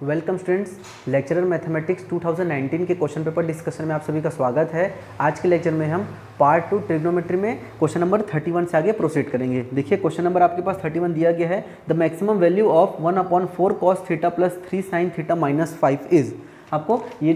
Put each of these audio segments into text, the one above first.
Welcome students, lecturer mathematics 2019 के question paper discussion में आप सभी का स्वागत है। आज के लेक्चर में हम पार्ट 2 ट्रिग्नोमेट्री में क्वेश्चन नंबर 31 से आगे प्रोसीड करेंगे। देखिए क्वेश्चन नंबर आपके पास 31 दिया गया है, the maximum value of 1/4 cos theta plus 3 sin theta minus 5 is. आपको ये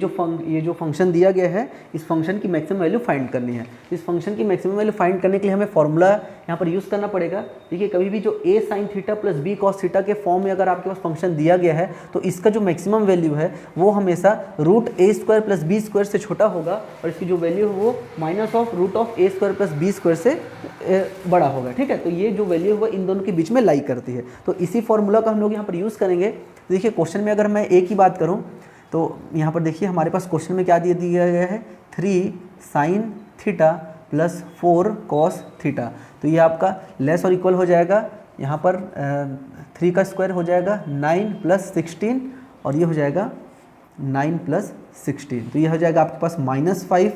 जो फंक्शन दिया गया है, इस फंक्शन की मैक्सिमम वैल्यू फाइंड करनी है। इस फंक्शन की मैक्सिमम वैल्यू फाइंड करने के लिए हमें फॉर्मूला यहाँ पर यूज़ करना पड़ेगा। देखिए कभी भी जो a sin theta plus b cos theta के फॉर्म में अगर आपके पास फंक्शन दिया गया है तो इसका जो मैक्सिमम वैल्यू है वो हमेशा √a² प्लस b² से छोटा होगा और इसकी जो वैल्यू है वो -√a² प्लस b² से बड़ा होगा। ठीक है, तो ये जो वैल्यू है इन दोनों के बीच में लाई करती है। तो इसी फॉर्मूला का हम लोग यहाँ पर यूज़ करेंगे। देखिए क्वेश्चन में अगर मैं a की बात करूँ तो यहाँ पर देखिए हमारे पास क्वेश्चन में क्या दिया गया है, 3 sin theta plus 4 cos theta. तो ये आपका लेस और इक्वल हो जाएगा, यहाँ पर 3 का स्क्वायर हो जाएगा 9 प्लस 16 और ये हो जाएगा 9 प्लस 16। तो ये हो जाएगा आपके पास -5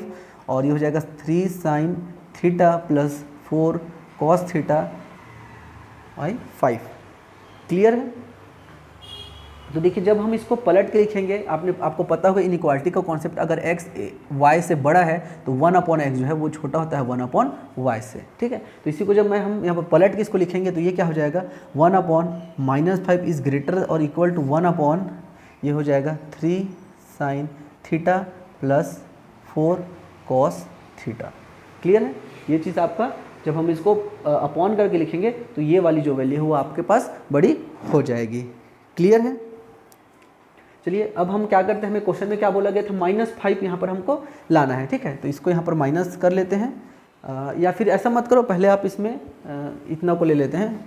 और ये हो जाएगा 3 sin theta plus 4 cos theta by 5। Clear है? तो देखिए जब हम इसको पलट के लिखेंगे, आपको पता होगा इनइक्वालिटी का कॉन्सेप्ट, अगर x y से बड़ा है तो 1/x जो है वो छोटा होता है 1/y से। ठीक है, तो इसी को जब हम यहाँ पर पलट के इसको लिखेंगे तो ये क्या हो जाएगा, 1/-5 is greater or equal to 1/ ये हो जाएगा 3 sin theta plus 4 cos theta. Clear है? ये चीज़ आपका जब हम इसको अपॉन करके लिखेंगे तो ये वाली जो वैल्यू है वो आपके पास बड़ी हो जाएगी। क्लियर है? चलिए अब हम क्या करते हैं, हमें क्वेश्चन में क्या बोला गया था, -5 यहाँ पर हमको लाना है। ठीक है, तो इसको यहाँ पर माइनस कर लेते हैं, या फिर ऐसा मत करो, पहले आप इसमें इतना को ले लेते हैं।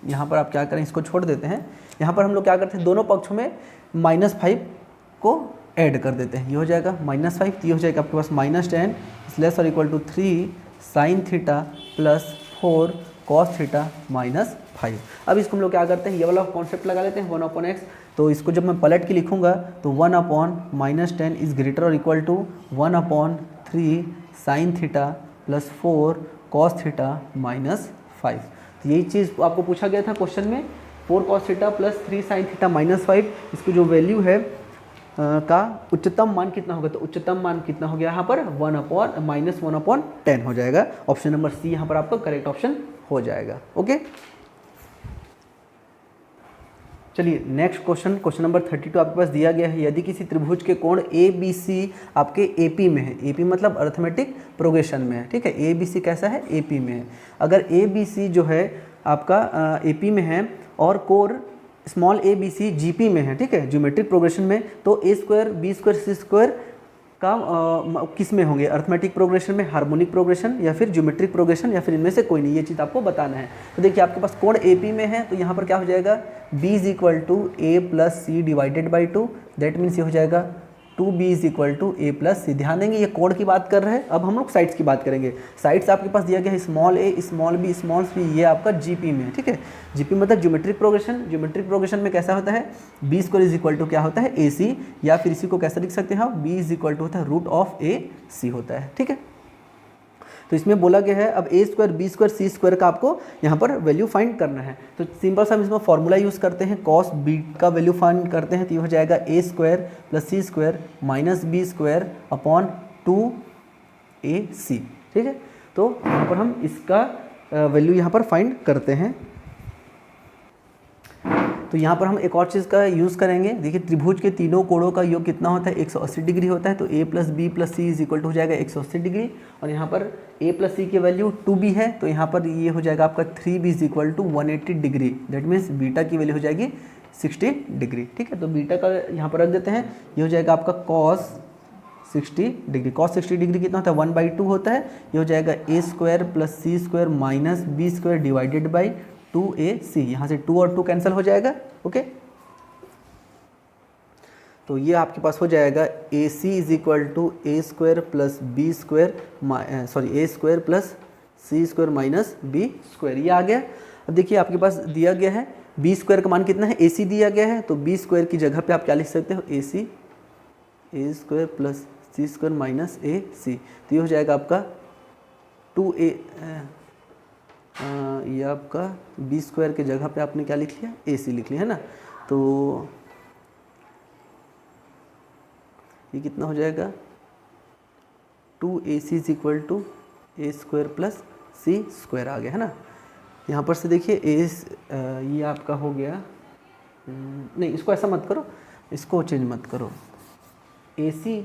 यहाँ पर आप क्या करें, इसको छोड़ देते हैं। यहाँ पर हम लोग क्या करते हैं, दोनों पक्षों में -5 को ऐड कर देते हैं। ये हो जाएगा -5, तो ये हो जाएगा आपके पास -10 less or equal to 3 sin theta plus 4 cos theta minus 5। अब इसको हम लोग क्या करते हैं, ये वाला कॉन्सेप्ट लगा लेते हैं 1/x। तो इसको जब मैं पलट के लिखूंगा तो 1/-10 is greater or equal to 1/3 sin theta plus 4 cos theta minus 5। तो यही चीज़ आपको पूछा गया था क्वेश्चन में, 4 cos theta plus 3 sin theta minus 5, इसकी जो वैल्यू है का उच्चतम मान कितना होगा। तो उच्चतम मान कितना हो गया यहाँ पर, -1/10 हो जाएगा। ऑप्शन नंबर सी यहाँ पर आपका करेक्ट ऑप्शन हो जाएगा। ओके, चलिए नेक्स्ट क्वेश्चन नंबर 32 आपके पास दिया गया है, यदि किसी त्रिभुज के कोण ABC आपके AP में है, AP मतलब अर्थमेटिक प्रोग्रेशन में है। ठीक है, ABC कैसा है, AP में है। अगर ABC जो है आपका AP में है और कोण स्मॉल ABC GP में है, ठीक है, ज्योमेट्रिक प्रोग्रेशन में, तो A² B² C² का किस में होंगे, अर्थमेटिक प्रोग्रेशन में, हार्मोनिक प्रोग्रेशन या फिर ज्योमेट्रिक प्रोग्रेशन, या फिर इनमें से कोई नहीं। ये चीज़ आपको बताना है। तो देखिए आपके पास कोण AP में है तो यहाँ पर क्या हो जाएगा, B is equal to A plus C divided by 2। That means ये हो जाएगा 2B is equal to A plus C। ध्यान देंगे ये कोण की बात कर रहे हैं। अब हम लोग साइड्स की बात करेंगे। साइड्स आपके पास दिया गया है small a small b small c, ये आपका GP में है। ठीक है, GP मतलब ज्योमेट्रिक प्रोग्रेशन। ज्योमेट्रिक प्रोग्रेशन में कैसा होता है, B² इज इक्वल टू क्या होता है, AC, या फिर इसी को कैसे लिख सकते हैं आप, B इज इक्वल टू होता है √AC होता है। ठीक है, तो इसमें बोला गया है अब A² B² C² का आपको यहाँ पर वैल्यू फाइंड करना है। तो सिंपल सा हम इसमें फॉर्मूला यूज़ करते हैं, cos B का वैल्यू फाइंड करते हैं। तो ये हो जाएगा A² plus C² minus B² upon 2AC। ठीक है, तो यहाँ पर हम इसका वैल्यू यहाँ पर फाइंड करते हैं। तो यहाँ पर हम एक और चीज़ का यूज़ करेंगे। देखिए त्रिभुज के तीनों कोणों का योग कितना होता है, 180 डिग्री होता है। तो A plus B plus C is equal to हो जाएगा 180 डिग्री, और यहाँ पर A प्लस C की वैल्यू 2B है, तो यहाँ पर ये हो जाएगा आपका 3B is equal to 180 degree. That means beta की वैल्यू हो जाएगी 60 डिग्री। ठीक है, तो बीटा का यहाँ पर रख देते हैं। ये हो जाएगा आपका cos 60 डिग्री। cos 60 डिग्री कितना होता है, 1/2 होता है। ये हो जाएगा A² plus C² minus B² divided by 2AC। यहाँ से 2 और 2 कैंसिल हो जाएगा। ओके, तो ये आपके पास हो जाएगा AC is equal to A² plus B² A² plus C² minus B²। ये आ गया। अब देखिए आपके पास दिया गया है B² का मान कितना है, AC दिया गया है, तो B² की जगह पे आप क्या लिख सकते हो, AC A² plus C² minus AC। तो ये हो जाएगा आपका 2A, ये आपका B² के जगह पे आपने क्या लिख लिया, AC लिख लिया है ना। तो ये कितना हो जाएगा 2ac is equal to A square plus C square आ गया है ना। यहाँ पर से देखिए ये आपका हो गया, नहीं इसको ऐसा मत करो, इसको चेंज मत करो, ए सी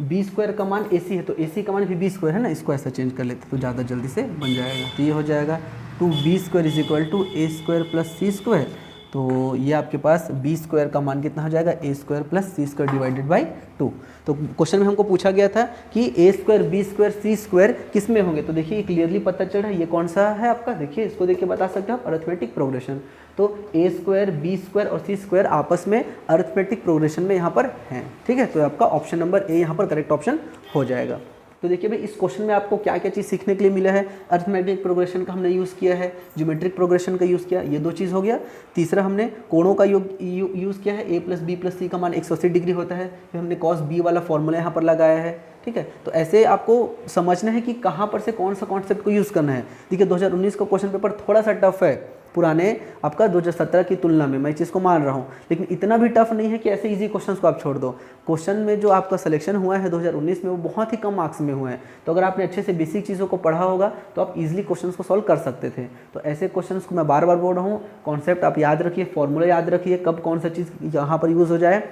बी स्क्वायर का मान ए सी है तो ए सी का मान भी बी स्क्वायर है ना, इसको ऐसा चेंज कर लेते तो ज़्यादा जल्दी से बन जाएगा। तो ये हो जाएगा 2b square is equal to A square plus C square. तो ये आपके पास बी स्क्वायर का मान कितना हो जाएगा A square plus C square divided by 2। तो क्वेश्चन में हमको पूछा गया था कि A square B square C square किस में होंगे, तो देखिए क्लियरली पता चल रहा है ये कौन सा है आपका, देखिए इसको देखिए बता सकते हो आप अरिथमेटिक प्रोग्रेशन। तो ए स्क्वायर बी स्क्वायर और सी स्क्वायर आपस में अरिथमेटिक प्रोग्रेशन में यहाँ पर हैं, ठीक है। तो आपका ऑप्शन नंबर ए यहाँ पर करेक्ट ऑप्शन हो जाएगा। तो देखिए भाई इस क्वेश्चन में आपको क्या क्या चीज़ सीखने के लिए मिला है, अरिथमेटिक प्रोग्रेशन का हमने यूज़ किया है, ज्योमेट्रिक प्रोग्रेशन का यूज़ किया, ये 2 चीज़ हो गया। तीसरा हमने कोणों का यूज़ किया है, a प्लस बी प्लस सी का मान 180 डिग्री होता है, फिर हमने कॉस बी वाला फॉर्मूला यहाँ पर लगाया है, ठीक है। तो ऐसे आपको समझना है कि कहाँ पर से कौन सा कॉन्सेप्ट को यूज़ करना है। देखिए 2019 का क्वेश्चन पेपर थोड़ा सा टफ है पुराने आपका 2017 की तुलना में, मैं इस चीज़ को मान रहा हूँ, लेकिन इतना भी टफ नहीं है कि ऐसे इजी क्वेश्चंस को आप छोड़ दो। क्वेश्चन में जो आपका सिलेक्शन हुआ है 2019 में वो बहुत ही कम मार्क्स में हुए हैं, तो अगर आपने अच्छे से बेसिक चीज़ों को पढ़ा होगा तो आप इजीली क्वेश्चंस को सॉल्व कर सकते थे। तो ऐसे क्वेश्चंस को मैं बार बार बोल रहा हूँ, कॉन्सेप्ट आप याद रखिए, फॉर्मूला याद रखिए, कब कौन सा चीज़ यहाँ पर यूज़ हो जाए,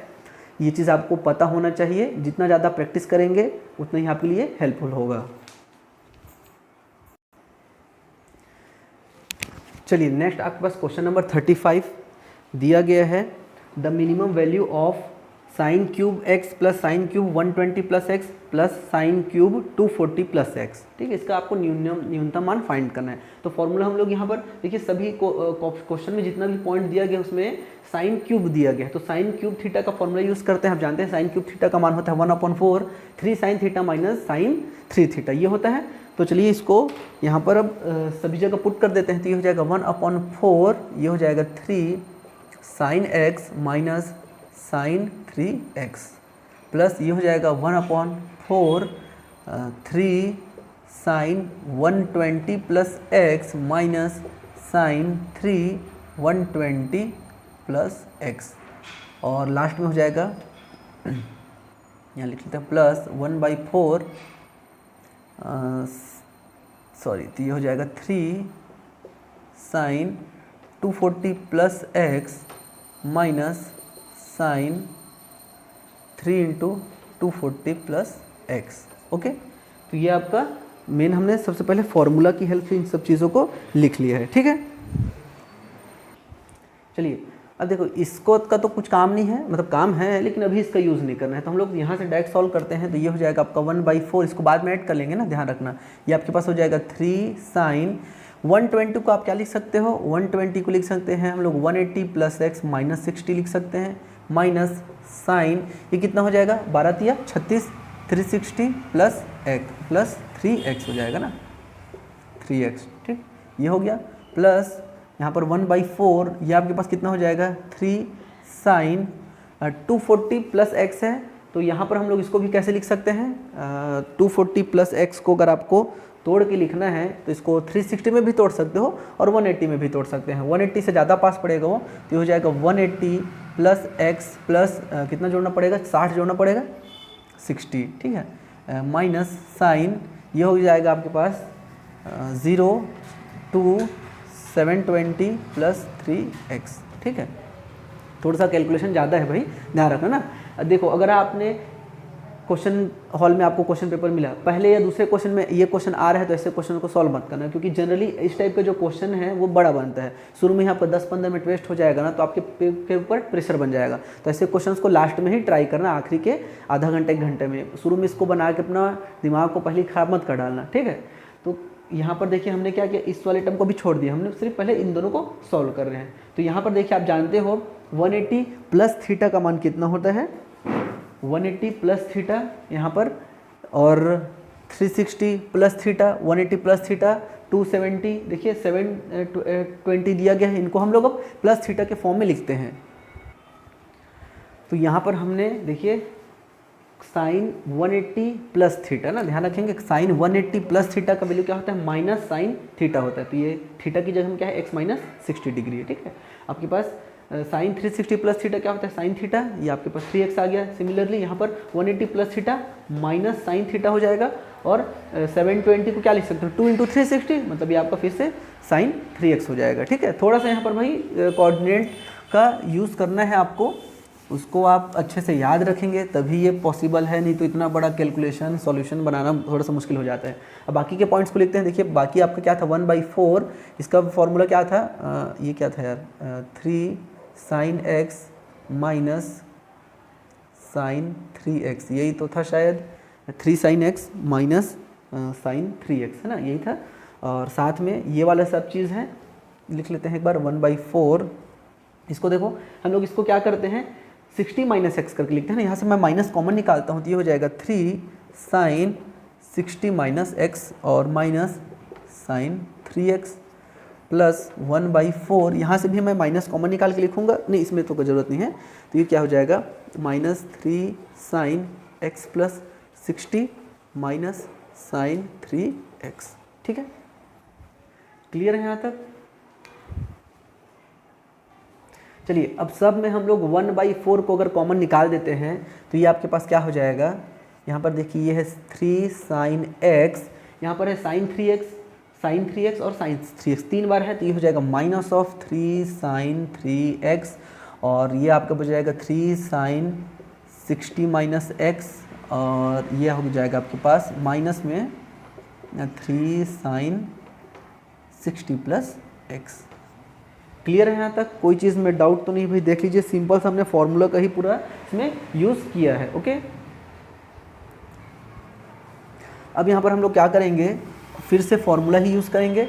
ये चीज़ आपको पता होना चाहिए। जितना ज़्यादा प्रैक्टिस करेंगे उतना ही आपके लिए हेल्पफुल होगा। चलिए नेक्स्ट आपके पास क्वेश्चन नंबर 35 दिया गया है, the minimum value of sine cube x plus sine cube 120 plus x plus sine cube 240 plus x, ठीक है। इसका आपको न्यूनतम मान फाइंड करना है। तो फॉर्मूला हम लोग यहाँ पर देखिए सभी क्वेश्चन में जितना भी पॉइंट दिया गया उसमें साइन क्यूब दिया गया है, तो साइन क्यूब थीटा का फॉर्मूला यूज़ करते हैं। आप जानते हैं साइन क्यूब थीटा का मान होता है 1/4 3 sine theta minus sine 3 theta, ये होता है। तो चलिए इसको यहाँ पर अब सभी जगह पुट कर देते हैं। तो ये हो जाएगा 1/4, ये हो जाएगा 3 sine X minus sine 3x plus ये हो जाएगा 1/4 3 sine 120 plus X minus sine 3 120 plus X, और लास्ट में हो जाएगा यहाँ लिख लेते हैं प्लस 1/4 सॉरी, तो ये हो जाएगा 3 sine 240 plus X minus sine 3 into 240 plus X. Okay, तो ये आपका मेन, हमने सबसे पहले फॉर्मूला की हेल्प से इन सब चीज़ों को लिख लिया है, ठीक है। चलिए अब देखो इसको का तो कुछ काम नहीं है, मतलब काम है लेकिन अभी इसका यूज़ नहीं करना है, तो हम लोग यहाँ से डायरेक्ट सॉल्व करते हैं। तो ये हो जाएगा आपका 1/4, इसको बाद में ऐड कर लेंगे ना, ध्यान रखना। ये आपके पास हो जाएगा 3 साइन 120 को आप क्या लिख सकते हो, 120 को लिख सकते हैं हम लोग 180 प्लस एक्स माइनस 60 लिख सकते हैं, माइनस साइन ये कितना हो जाएगा 12 तिया 36 360 प्लस एक्स प्लस 3x हो जाएगा ना, 3x, ठीक, ये हो गया। प्लस यहाँ पर 1/4 ये आपके पास कितना हो जाएगा 3 साइन 240 प्लस एक्स है, तो यहाँ पर हम लोग इसको भी कैसे लिख सकते हैं, 240 प्लस एक्स को अगर आपको तोड़ के लिखना है तो इसको 360 में भी तोड़ सकते हो और 180 में भी तोड़ सकते हैं। 180 से ज़्यादा पास पड़ेगा वो, तो हो जाएगा 180 प्लस एक्स प्लस कितना जोड़ना पड़ेगा, 60 जोड़ना पड़ेगा 60, ठीक है, माइनस साइन ये हो जाएगा आपके पास 0 2 720 प्लस 3x, ठीक है। थोड़ा सा कैलकुलेशन ज़्यादा है भाई, ध्यान रखना ना। देखो अगर आपने क्वेश्चन हॉल में आपको क्वेश्चन पेपर मिला, पहले या दूसरे क्वेश्चन में ये क्वेश्चन आ रहा है तो ऐसे क्वेश्चन को सॉल्व मत करना, क्योंकि जनरली इस टाइप का जो क्वेश्चन है वो बड़ा बनता है। शुरू में ही आपका 10-15 मिनट वेस्ट हो जाएगा ना, तो आपके के ऊपर प्रेशर बन जाएगा। तो ऐसे क्वेश्चंस को लास्ट में ही ट्राई करना, आखिरी के आधा घंटे 1 घंटे में। शुरू में इसको बना के अपना दिमाग को पहले खराब मत कर डालना, ठीक है। तो यहाँ पर देखिए हमने क्या किया, इस वाले टर्म को भी छोड़ दिया, हमने सिर्फ पहले इन दोनों को सॉल्व कर रहे हैं। तो यहाँ पर देखिए आप जानते हो 180 प्लस थीटा का मान कितना होता है, 180 प्लस थीटा यहाँ पर, और 360 प्लस थीटा, 180 प्लस थीटा 270, देखिए 720 दिया गया है, इनको हम लोग अब प्लस थीटा के फॉर्म में लिखते हैं। तो यहाँ पर हमने देखिए साइन 180 प्लस थीटा ना, ध्यान रखेंगे साइन 180 प्लस थीटा का वैल्यू क्या होता है, माइनस साइन थीटा होता है। तो ये थीटा की जगह हम क्या है, x माइनस 60 डिग्री है, ठीक है। आपके पास साइन 360 प्लस थीटा क्या होता है साइन थीटा, ये आपके पास 3x आ गया। सिमिलरली यहाँ पर 180 plus theta minus sine theta हो जाएगा, और 720 को क्या लिख सकते हो 2 इंटू 360, मतलब ये आपका फिर से साइन 3x हो जाएगा। ठीक है, थोड़ा सा यहाँ पर भाई कोऑर्डिनेट का यूज़ करना है आपको, उसको आप अच्छे से याद रखेंगे तभी ये पॉसिबल है, नहीं तो इतना बड़ा कैलकुलेशन सॉल्यूशन बनाना थोड़ा सा मुश्किल हो जाता है। अब बाकी के पॉइंट्स को लिखते हैं। देखिए बाकी आपका क्या था 1/4, इसका फॉर्मूला क्या था, ये क्या था यार 3 sin x minus sine 3x, यही तो था शायद 3 sin x minus sine 3x, है ना, यही था। और साथ में ये वाला सब चीज़ है, लिख लेते हैं एक बार 1/4। इसको देखो हम लोग इसको क्या करते हैं 60 माइनस एक्स करके लिखते हैं ना, यहाँ से मैं माइनस कॉमन निकालता हूँ तो ये हो जाएगा 3 साइन 60 माइनस एक्स और माइनस साइन 3x प्लस 1/4, यहाँ से भी मैं माइनस कॉमन निकाल के लिखूँगा, नहीं इसमें तो कोई ज़रूरत नहीं है, तो ये क्या हो जाएगा minus 3 sine x plus 60 minus sine 3x। ठीक है, क्लियर है यहाँ तक। चलिए अब सब में हम लोग 1/4 को अगर कॉमन निकाल देते हैं तो ये आपके पास क्या हो जाएगा, यहाँ पर देखिए ये है 3 साइन x, यहाँ पर है साइन 3x और साइन 3x 3 बार है, तो ये हो जाएगा माइनस ऑफ 3 साइन 3x, और ये आपका बच जाएगा 3 साइन 60 माइनस x, और ये हो जाएगा आपके पास माइनस में 3 साइन 60 प्लस x। क्लियर है यहाँ तक, कोई चीज़ में डाउट तो नहीं भाई। देख लीजिए सिंपल सा हमने फॉर्मूला का ही पूरा इसमें यूज़ किया है। ओके, अब यहाँ पर हम लोग क्या करेंगे, फिर से फॉर्मूला ही यूज़ करेंगे।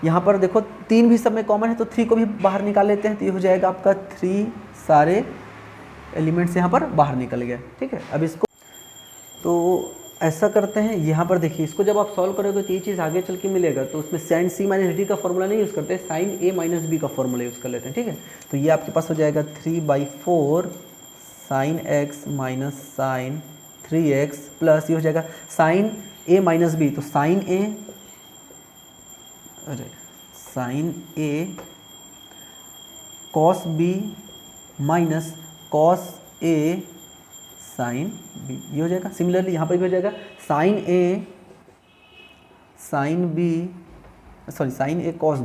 यहाँ पर देखो 3 भी सब में कॉमन है तो 3 को भी बाहर निकाल लेते हैं, तो ये हो जाएगा आपका 3 सारे एलिमेंट्स यहाँ पर बाहर निकल गए। ठीक है, अब इसको तो ऐसा करते हैं, यहाँ पर देखिए इसको जब आप सॉल्व करोगे तो ये चीज़ आगे चल के मिलेगा, तो उसमें साइन c माइनस डी का फॉर्मूला नहीं यूज़ करते, साइन a माइनस बी का फॉर्मूला यूज़ कर लेते हैं। ठीक है, तो ये आपके पास हो जाएगा 3/4 sine x minus sine 3x plus ये हो जाएगा साइन a माइनस बी, तो sine a cos b minus cos a sine B, ये हो जाएगा। सिमिलरली यहाँ पर भी हो जाएगा sine A sine A cos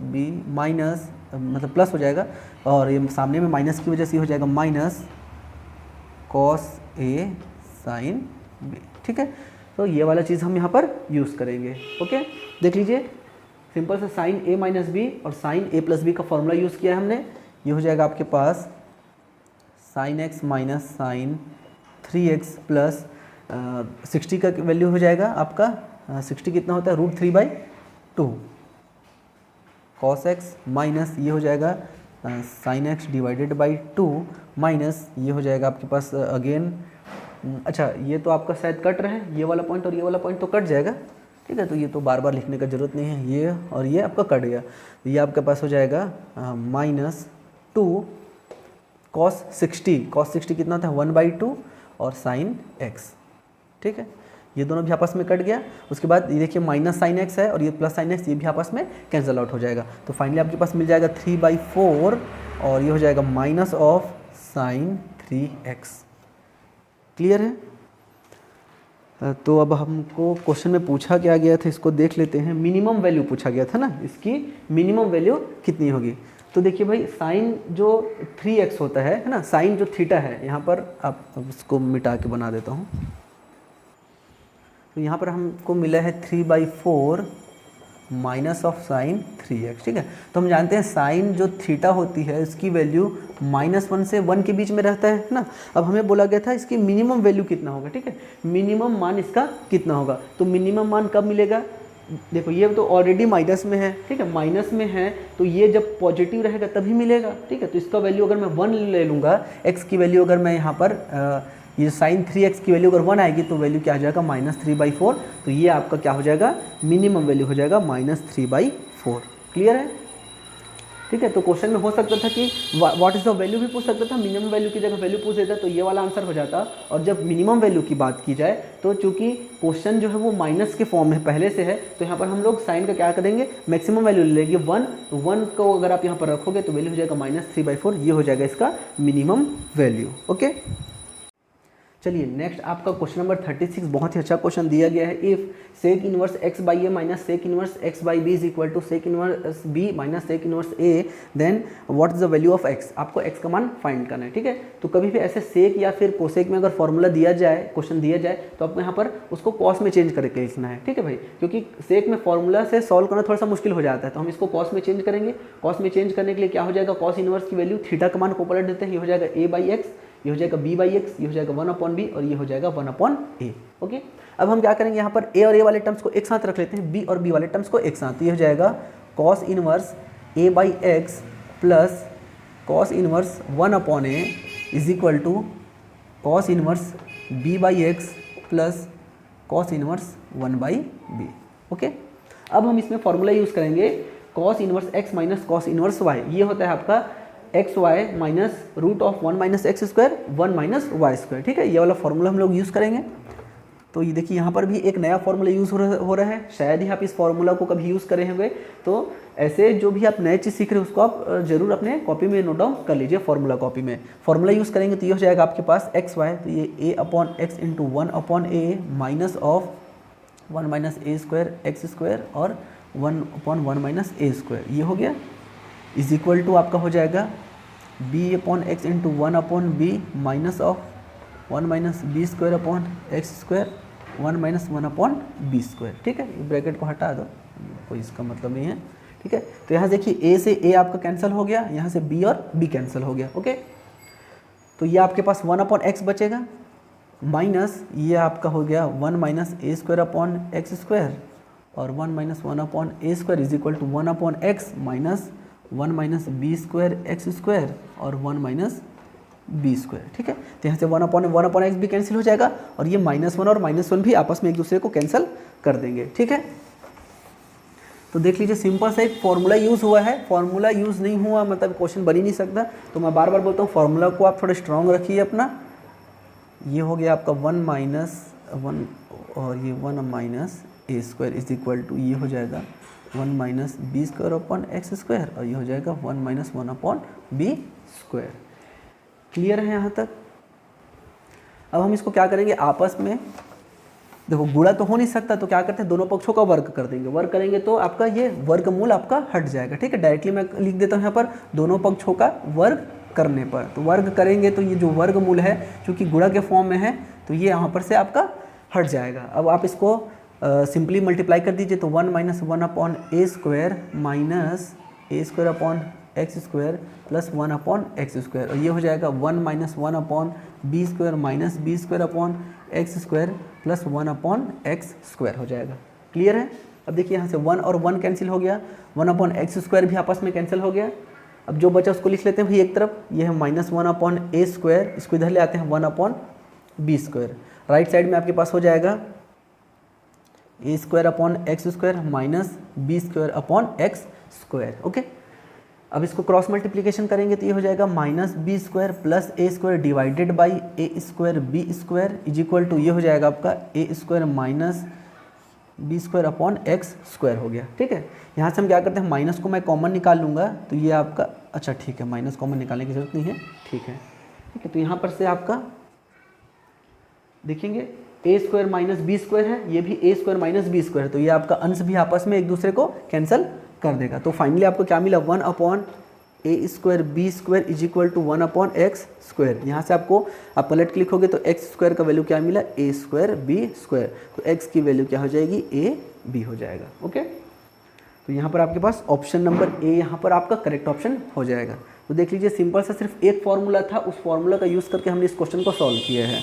B minus मतलब प्लस हो जाएगा, और ये सामने में माइनस की वजह से हो जाएगा minus cos A sine B. ठीक है, तो ये वाला चीज़ हम यहाँ पर यूज़ करेंगे। ओके, देख लीजिए सिंपल सा साइन ए माइनस बी और साइन ए प्लस बी का फॉर्मूला यूज़ किया है हमने। ये हो जाएगा आपके पास sine x minus sine 3x plus 60 का वैल्यू हो जाएगा आपका 60 कितना होता है √3/2 कॉस x माइनस ये हो जाएगा sine x divided by 2 minus ये हो जाएगा आपके पास अगेन, अच्छा ये तो आपका शायद कट रहा है, ये वाला पॉइंट और ये वाला पॉइंट तो कट जाएगा। ठीक है, तो ये तो बार बार लिखने का ज़रूरत नहीं है, ये और ये आपका कट गया, ये आपके पास हो जाएगा -2 कॉस 60 कितना होता है 1/2 और साइन x। ठीक है, ये दोनों भी आपस में कट गया। उसके बाद ये देखिए माइनस साइन x है और ये प्लस साइन x, ये भी आपस में कैंसिल आउट हो जाएगा, तो फाइनली आपके पास मिल जाएगा 3/4 और ये हो जाएगा minus of sine 3x। Clear है, तो अब हमको क्वेश्चन में पूछा क्या गया था इसको देख लेते हैं। मिनिमम वैल्यू पूछा गया था ना, इसकी मिनिमम वैल्यू कितनी होगी। तो देखिए भाई साइन जो 3x होता है ना, साइन जो थीटा है, यहाँ पर आप अब उसको मिटा के बना देता हूँ, तो यहाँ पर हमको मिला है 3/4 माइनस ऑफ साइन 3x। ठीक है, तो हम जानते हैं साइन जो थीटा होती है इसकी वैल्यू -1 से 1 के बीच में रहता है ना। अब हमें बोला गया था इसकी मिनिमम वैल्यू कितना होगा। ठीक है, मिनिमम मान इसका कितना होगा, तो मिनिमम मान कब मिलेगा, देखो ये तो ऑलरेडी माइनस में है। ठीक है, माइनस में है तो ये जब पॉजिटिव रहेगा तभी मिलेगा। ठीक है, तो इसका वैल्यू अगर मैं 1 ले लूँगा, x की वैल्यू अगर मैं यहाँ पर ये साइन 3x की वैल्यू अगर 1 आएगी तो वैल्यू क्या आ जाएगा -3/4, तो ये आपका क्या हो जाएगा मिनिमम वैल्यू हो जाएगा -3/4। क्लियर है, ठीक है। तो क्वेश्चन में हो सकता था कि व्हाट इज़ द वैल्यू भी पूछ सकता था, मिनिमम वैल्यू की जगह वैल्यू पूछ देता तो ये वाला आंसर हो जाता। और जब मिनिमम वैल्यू की बात की जाए तो चूंकि क्वेश्चन जो है वो माइनस के फॉर्म में पहले से है, तो यहाँ पर हम लोग साइन का क्या करेंगे, मैक्सिमम वैल्यू ले लेंगे 1। तो 1 को अगर आप यहाँ पर रखोगे तो वैल्यू हो जाएगा -3/4, ये हो जाएगा इसका मिनिमम वैल्यू। ओके, चलिए नेक्स्ट आपका क्वेश्चन नंबर 36 बहुत ही अच्छा क्वेश्चन दिया गया है। If sec inverse x by A minus sec inverse x by B is equal to sec inverse B minus sec inverse A, then what is the value of x। आपको x का मान find करना है, ठीक है। तो कभी भी ऐसे सेक या फिर कोसेक में अगर फॉर्मूला दिया जाए, क्वेश्चन दिया जाए, तो आपको यहाँ पर उसको कॉस में चेंज करके लिखना है, ठीक है भाई। क्योंकि सेक में फॉर्मूला से सॉल्व करना थोड़ा सा मुश्किल हो जाता है, तो हम इसको कॉस में चेंज करेंगे। कॉस में चेंज करने के लिए क्या हो जाएगा, कॉस इनवर्स की वैल्यू थीटा का मान को पलट देते हैं, ये हो जाएगा a/x, ये हो जाएगा b/x, ये हो जाएगा 1/b और ये हो जाएगा 1/a। ओके, अब हम क्या करेंगे, यहाँ पर a और a वाले टर्म्स को एक साथ रख लेते हैं, b और b वाले टर्म्स को एक साथ। ये हो जाएगा cos inverse a/x plus cos inverse 1/a is equal to cos inverse b/x plus cos inverse 1/b। Okay, अब हम इसमें फॉर्मूला यूज़ करेंगे cos inverse x minus cos inverse y। ये होता है आपका X Y minus root of 1 minus X square 1 minus Y square, ठीक है। ये वाला फॉर्मूला हम लोग यूज़ करेंगे। तो ये देखिए यहाँ पर भी एक नया फॉर्मूला यूज़ हो रहा है, शायद ही आप इस फॉर्मूला को कभी यूज़ करे होंगे। तो ऐसे जो भी आप नए चीज़ सीख रहे हैं उसको आप जरूर अपने कॉपी में नोट डाउन कर लीजिए। फॉर्मूला कॉपी में फॉर्मूला यूज़ करेंगे तो ये हो जाएगा आपके पास एक्स वाई, तो ये a/x into 1/a minus of 1 minus A square X square और 1/1 माइनस ए स्क्वायर, ये हो गया इज इक्वल टू आपका हो जाएगा b/x into 1/b minus of 1 minus B square upon X square 1 minus 1/b square, ठीक है। ब्रैकेट को हटा दो, कोई इसका मतलब नहीं है, ठीक है। तो यहाँ देखिए a से a आपका कैंसिल हो गया, यहाँ से b और b कैंसिल हो गया। ओके, तो ये आपके पास 1/x बचेगा माइनस ये आपका हो गया 1 minus A square upon X square और 1 minus 1/a square is equal to 1/x minus 1 minus B square X square और 1 माइनस बी स्क्वायर, ठीक है। तो यहाँ से 1/x भी कैंसिल हो जाएगा और ये -1 और -1 भी आपस में एक दूसरे को कैंसिल कर देंगे, ठीक है। तो देख लीजिए सिंपल सा एक फॉर्मूला यूज़ हुआ है। फॉर्मूला यूज़ नहीं हुआ मतलब क्वेश्चन बन ही नहीं सकता। तो मैं बार बार बोलता हूँ फॉर्मूला को आप थोड़ा स्ट्रॉन्ग रखिए अपना। ये हो गया आपका 1 माइनस 1 और ये 1 minus A square is equal to ये हो जाएगा 1 minus B square upon X square और ये हो जाएगा 1 माइनस 1/b स्क्वायर। क्लियर है यहाँ तक। अब हम इसको क्या करेंगे, आपस में देखो गुणा तो हो नहीं सकता, तो क्या करते हैं दोनों पक्षों का वर्ग कर देंगे। वर्ग करेंगे तो आपका ये वर्गमूल आपका हट जाएगा, ठीक है। डायरेक्टली मैं लिख देता हूँ यहाँ पर दोनों पक्षों का वर्ग करने पर। तो वर्ग करेंगे तो ये जो वर्गमूल है चूँकि गुणा के फॉर्म में है तो ये यहाँ पर से आपका हट जाएगा। अब आप इसको सिंपली मल्टीप्लाई कर दीजिए तो 1 minus 1/a square minus A square upon X square plus 1/x square और ये हो जाएगा 1 minus 1/b square minus B square upon X square plus 1/x square हो जाएगा। क्लियर है। अब देखिए यहाँ से 1 और 1 कैंसिल हो गया, 1/x स्क्वायर भी आपस में कैंसिल हो गया। अब जो बचा उसको लिख लेते हैं भाई एक तरफ, ये है -1/a स्क्वायर, इसको इधर ले आते हैं 1/b स्क्वायर। राइट साइड में आपके पास हो जाएगा A square upon X square minus B square upon X square. Okay, अब इसको क्रॉस मल्टीप्लिकेशन करेंगे तो ये हो जाएगा -b square plus A square divided by A square B square is equal to ये हो जाएगा आपका A square minus B square upon X square हो गया, ठीक है। यहाँ से हम क्या करते हैं माइनस को मैं कॉमन निकाल लूँगा तो ये आपका, अच्छा ठीक है माइनस कॉमन निकालने की जरूरत नहीं है, ठीक है। तो यहाँ पर से आपका देखेंगे ए स्क्वायर माइनस बी स्क्वायर है, ये भी ए स्क्वायर माइनस बी स्क्वायर है, तो ये आपका अंश भी आपस में एक दूसरे को कैंसिल कर देगा। तो फाइनली आपको क्या मिला 1/a square B square is equal to 1/x square. यहाँ से आपको आप पलट के लिखोगे तो एक्स स्क्वायर का वैल्यू क्या मिला a स्क्वायर बी स्क्वायर, तो x की वैल्यू क्या हो जाएगी a b हो जाएगा। ओके, तो यहाँ पर आपके पास ऑप्शन नंबर ए यहाँ पर आपका करेक्ट ऑप्शन हो जाएगा। तो देख लीजिए सिंपल सा सिर्फ एक फॉर्मूला था, उस फॉर्मूला का यूज़ करके हमने इस क्वेश्चन को सॉल्व किया है।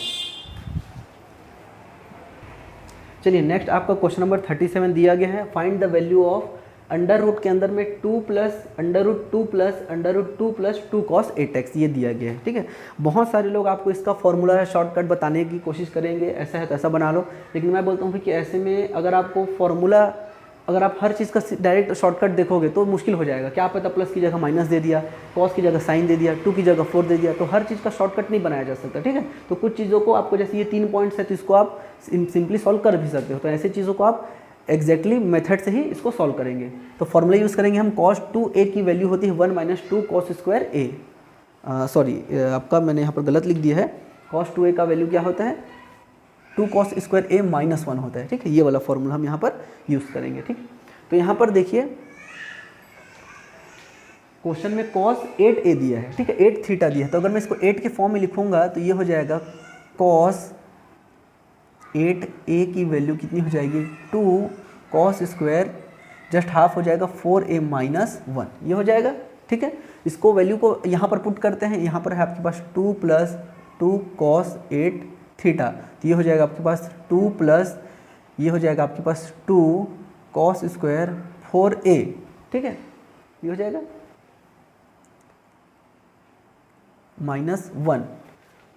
चलिए नेक्स्ट आपका क्वेश्चन नंबर 37 दिया गया है, find the value of under root के अंदर में 2 plus under root 2 plus under root 2 plus 2 cos 8x ये दिया गया है, ठीक है। बहुत सारे लोग आपको इसका फॉर्मूला शॉर्टकट बताने की कोशिश करेंगे, ऐसा है तो ऐसा बना लो, लेकिन मैं बोलता हूँ कि ऐसे में अगर आपको फॉर्मूला अगर आप हर चीज़ का डायरेक्ट शॉर्टकट देखोगे तो मुश्किल हो जाएगा। क्या पता प्लस की जगह माइनस दे दिया, कॉस की जगह साइन दे दिया, 2 की जगह 4 दे दिया, तो हर चीज़ का शॉर्टकट नहीं बनाया जा सकता, ठीक है। तो कुछ चीज़ों को आपको, जैसे ये 3 पॉइंट्स है तो इसको आप सिंपली सॉल्व कर भी सकते हो। तो ऐसी चीज़ों को आप एग्जैक्टली मेथड से ही इसको सॉल्व करेंगे। तो फॉर्मूला यूज़ करेंगे हम, cos 2a की वैल्यू होती है 1 minus 2 cos square a। Sorry, आपका मैंने यहाँ पर गलत लिख दिया है। cos 2a का वैल्यू क्या होता है, 2 cos स्क्वायर a माइनस 1 होता है, ठीक है। ये वाला फॉर्मूला हम यहाँ पर यूज़ करेंगे, ठीक। तो यहाँ पर देखिए क्वेश्चन में cos 8a दिया है, ठीक है, 8 थीटा दिया है। तो अगर मैं इसको 8 के फॉर्म में लिखूंगा तो ये हो जाएगा cos 8a की वैल्यू कितनी हो जाएगी, 2 cos स्क्वायर जस्ट हाफ हो जाएगा 4a माइनस 1, ये हो जाएगा, ठीक है। इसको वैल्यू को यहाँ पर पुट करते हैं, यहाँ पर है आपके पास 2 प्लस 2 cos 8 थीटा, तो ये हो जाएगा आपके पास 2 प्लस ये हो जाएगा आपके पास 2 cos स्क्वायर 4a, ठीक है, ये हो जाएगा माइनस 1,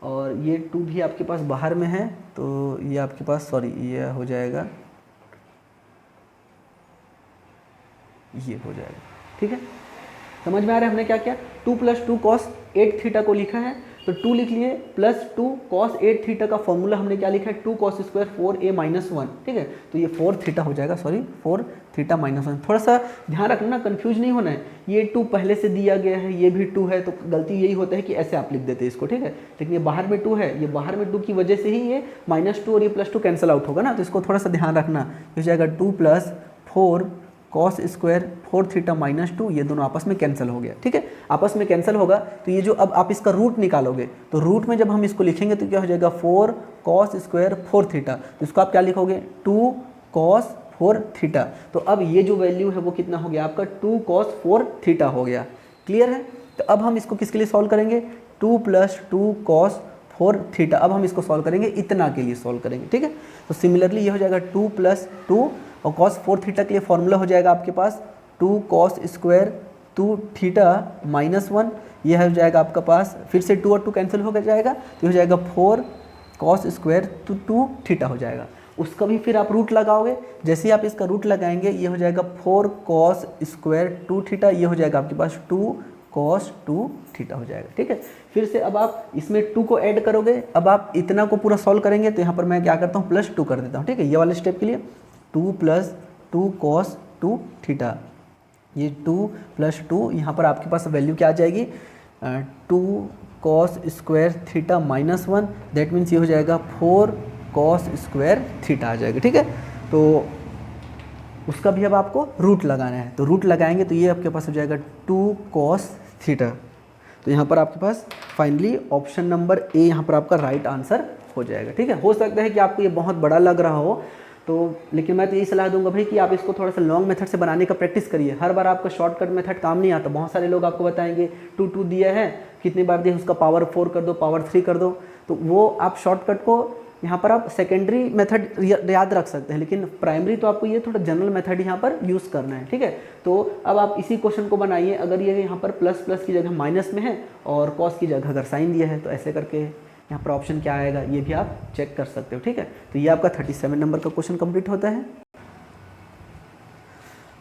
और ये 2 भी आपके पास बाहर में है तो ये आपके पास, सॉरी, ये हो जाएगा, ये हो जाएगा, ठीक है। समझ में आ रहा है हमने क्या किया, 2 प्लस 2 cos 8 थीटा को लिखा है तो 2 लिख लिए, प्लस 2 cos 8 थीटा का फॉर्मूला हमने क्या लिखा है, 2 cos स्क्वायर 4a माइनस 1, ठीक है। तो ये 4 थीटा हो जाएगा, सॉरी 4 थीटा माइनस 1। थोड़ा सा ध्यान रखना, कंफ्यूज नहीं होना है, ये 2 पहले से दिया गया है, ये भी 2 है, तो गलती यही होता है कि ऐसे आप लिख देते हैं इसको, ठीक है। लेकिन ये बाहर में 2 है, ये बाहर में 2 की वजह से ही ये -2 और ये +2 कैंसिल आउट होगा ना, तो इसको थोड़ा सा ध्यान रखना। ये हो जाएगा 2 plus 4 cos square 4 theta minus 2, ये दोनों आपस में कैंसिल हो गया, ठीक है। आपस में कैंसिल होगा तो ये जो अब आप इसका रूट निकालोगे तो रूट में जब हम इसको लिखेंगे तो क्या हो जाएगा 4 cos स्क्वायर 4 थीटा, तो इसको आप क्या लिखोगे 2 cos 4 थीटा। तो अब ये जो वैल्यू है वो कितना हो गया आपका 2 cos 4 थीटा हो गया, क्लियर है। तो अब हम इसको किसके लिए सॉल्व करेंगे, 2 प्लस 2 cos 4 थीटा, अब हम इसको सॉल्व करेंगे, इतना के लिए सॉल्व करेंगे, ठीक है। तो सिमिलरली ये हो जाएगा 2 प्लस 2 और cos 4 थीटा के लिए फॉर्मूला हो जाएगा आपके पास 2 cos स्क्वायर 2 थीटा माइनस 1, यह हो जाएगा आपका पास, फिर से 2 और 2 कैंसिल हो जाएगा तो हो जाएगा 4 cos स्क्वायर 2 थीटा हो जाएगा। उसका भी फिर आप रूट लगाओगे, जैसे ही आप इसका रूट लगाएंगे ये हो जाएगा 4 cos स्क्वायर 2 थीटा, ये हो जाएगा आपके पास 2 cos 2 थीटा हो जाएगा, ठीक है। फिर से अब आप इसमें 2 को ऐड करोगे, अब आप इतना को पूरा सॉल्व करेंगे तो यहाँ पर मैं क्या करता हूँ +2 कर देता हूँ, ठीक है। ये वाले स्टेप के लिए 2 प्लस 2 cos 2 थीटा, ये 2 प्लस 2, यहाँ पर आपके पास वैल्यू क्या आ जाएगी 2 cos square theta minus 1, that means ये हो जाएगा 4 cos स्क्वायर थीटा आ जाएगा, ठीक है। तो उसका भी अब आपको रूट लगाना है, तो रूट लगाएंगे तो ये आपके पास हो जाएगा 2 cos थीटा। तो यहाँ पर आपके पास फाइनली ऑप्शन नंबर ए यहाँ पर आपका राइट आंसर हो जाएगा, ठीक है। हो सकता है कि आपको ये बहुत बड़ा लग रहा हो, तो लेकिन मैं तो यही सलाह दूंगा भाई कि आप इसको थोड़ा सा लॉन्ग मेथड से बनाने का प्रैक्टिस करिए। हर बार आपका शॉर्टकट मेथड काम नहीं आता। बहुत सारे लोग आपको बताएंगे 2 दिया है, कितनी बार दिया, उसका पावर 4 कर दो, पावर 3 कर दो, तो वो आप शॉर्टकट को यहाँ पर आप सेकेंडरी मेथड याद रख सकते हैं, लेकिन प्राइमरी तो आपको ये थोड़ा जनरल मेथड यहाँ पर यूज़ करना है, ठीक है। तो अब आप इसी क्वेश्चन को बनाइए, अगर ये यहाँ पर प्लस प्लस की जगह माइनस में है और कॉस की जगह अगर साइन दिया है तो ऐसे करके यहाँ पर ऑप्शन क्या आएगा ये भी आप चेक कर सकते हो, ठीक है। तो ये आपका 37 नंबर का क्वेश्चन कंप्लीट होता है।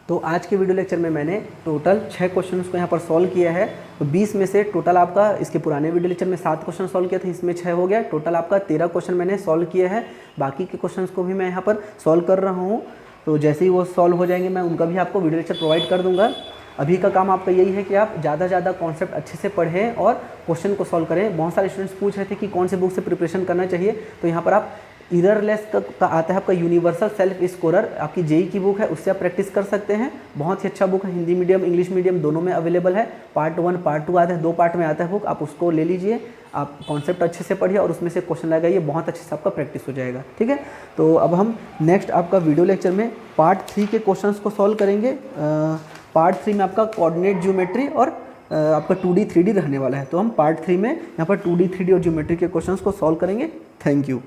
तो आज के वीडियो लेक्चर में मैंने टोटल 6 क्वेश्चंस को यहाँ पर सॉल्व किया है। तो 20 में से टोटल आपका, इसके पुराने वीडियो लेक्चर में 7 क्वेश्चन सॉल्व किया था, इसमें 6 हो गया, टोटल आपका 13 क्वेश्चन मैंने सॉल्व किया है। बाकी के क्वेश्चंस को भी मैं यहाँ पर सॉल्व कर रहा हूँ, तो जैसे ही वो सॉल्व हो जाएंगे मैं उनका भी आपको वीडियो लेक्चर प्रोवाइड कर दूँगा। अभी का काम आपका यही है कि आप ज़्यादा से ज़्यादा कॉन्सेप्ट अच्छे से पढ़ें और क्वेश्चन को सॉल्व करें। बहुत सारे स्टूडेंट्स पूछ रहे थे कि कौन से बुक से प्रिपरेशन करना चाहिए, तो यहाँ पर आप इररलेस का आता है आपका यूनिवर्सल सेल्फ स्कोरर, आपकी जेई की बुक है, उससे आप प्रैक्टिस कर सकते हैं। बहुत ही अच्छा बुक है, हिंदी मीडियम इंग्लिश मीडियम दोनों में अवेलेबल है। पार्ट 1 पार्ट 2 आता है, 2 पार्ट में आता है बुक, आप उसको ले लीजिए, आप कॉन्सेप्ट अच्छे से पढ़िए और उसमें से क्वेश्चन लगाइए, बहुत अच्छे से आपका प्रैक्टिस हो जाएगा, ठीक है। तो अब हम नेक्स्ट आपका वीडियो लेक्चर में पार्ट 3 के क्वेश्चन को सॉल्व करेंगे। पार्ट 3 में आपका कोऑर्डिनेट ज्योमेट्री और आपका 2D 3D रहने वाला है। तो हम पार्ट 3 में यहाँ पर 2D 3D और ज्योमेट्री के क्वेश्चंस को सॉल्व करेंगे। Thank you.